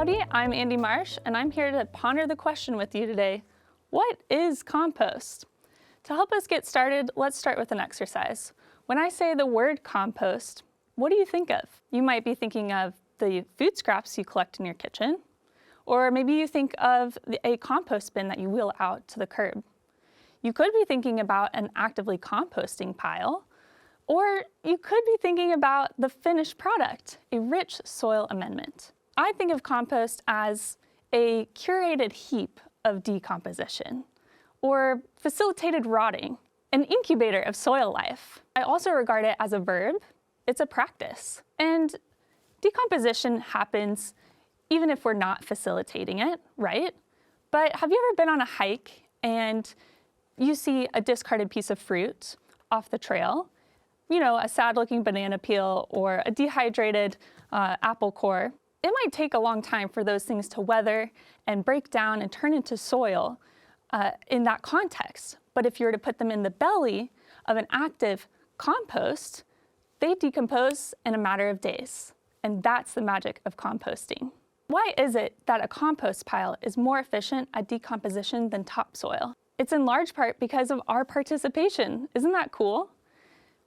Howdy, I'm Andie Marsh, and I'm here to ponder the question with you today. What is compost? To help us get started, let's start with an exercise. When I say the word compost, what do you think of? You might be thinking of the food scraps you collect in your kitchen, or maybe you think of a compost bin that you wheel out to the curb. You could be thinking about an actively composting pile, or you could be thinking about the finished product, a rich soil amendment. I think of compost as a curated heap of decomposition, or facilitated rotting, an incubator of soil life. I also regard it as a verb. It's a practice. And decomposition happens even if we're not facilitating it, right? But have you ever been on a hike and you see a discarded piece of fruit off the trail? You know, a sad-looking banana peel or a dehydrated apple core. It might take a long time for those things to weather and break down and turn into soil in that context. But if you were to put them in the belly of an active compost, they decompose in a matter of days. And that's the magic of composting. Why is it that a compost pile is more efficient at decomposition than topsoil? It's in large part because of our participation. Isn't that cool?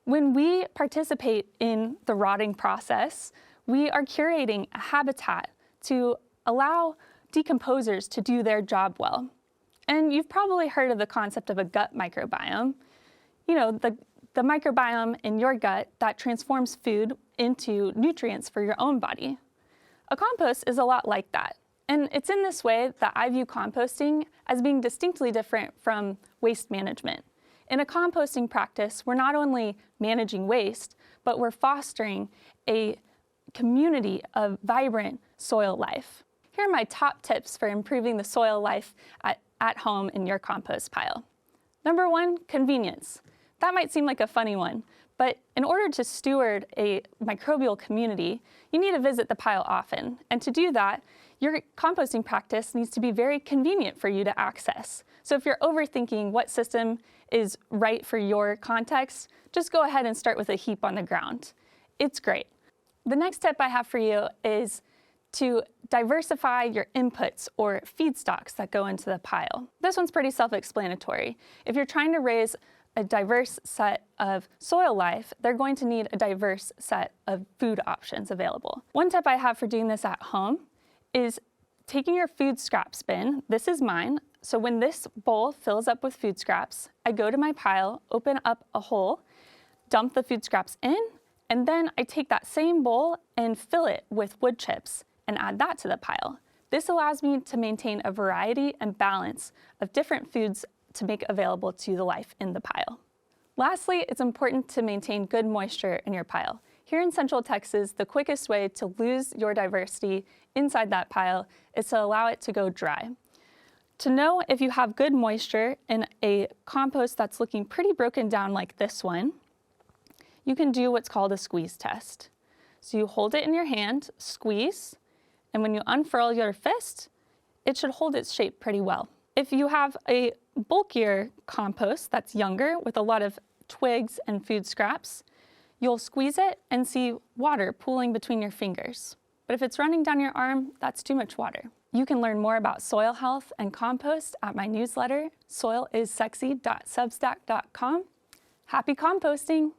When we participate in the rotting process, we are curating a habitat to allow decomposers to do their job well. And you've probably heard of the concept of a gut microbiome. You know, the microbiome in your gut that transforms food into nutrients for your own body. A compost is a lot like that. And it's in this way that I view composting as being distinctly different from waste management. In a composting practice, we're not only managing waste, but we're fostering a community of vibrant soil life. Here are my top tips for improving the soil life at home in your compost pile. Number one, convenience. That might seem like a funny one, but in order to steward a microbial community, you need to visit the pile often. And to do that, your composting practice needs to be very convenient for you to access. So if you're overthinking what system is right for your context, just go ahead and start with a heap on the ground. It's great. The next tip I have for you is to diversify your inputs or feedstocks that go into the pile. This one's pretty self-explanatory. If you're trying to raise a diverse set of soil life, they're going to need a diverse set of food options available. One tip I have for doing this at home is taking your food scraps bin. This is mine. So when this bowl fills up with food scraps, I go to my pile, open up a hole, dump the food scraps in, and then I take that same bowl and fill it with wood chips and add that to the pile. This allows me to maintain a variety and balance of different foods to make available to the life in the pile. Lastly, it's important to maintain good moisture in your pile. Here in Central Texas, the quickest way to lose your diversity inside that pile is to allow it to go dry. To know if you have good moisture in a compost that's looking pretty broken down like this one, you can do what's called a squeeze test. So you hold it in your hand, squeeze, and when you unfurl your fist, it should hold its shape pretty well. If you have a bulkier compost that's younger with a lot of twigs and food scraps, you'll squeeze it and see water pooling between your fingers. But if it's running down your arm, that's too much water. You can learn more about soil health and compost at my newsletter, soilissexy.substack.com. Happy composting!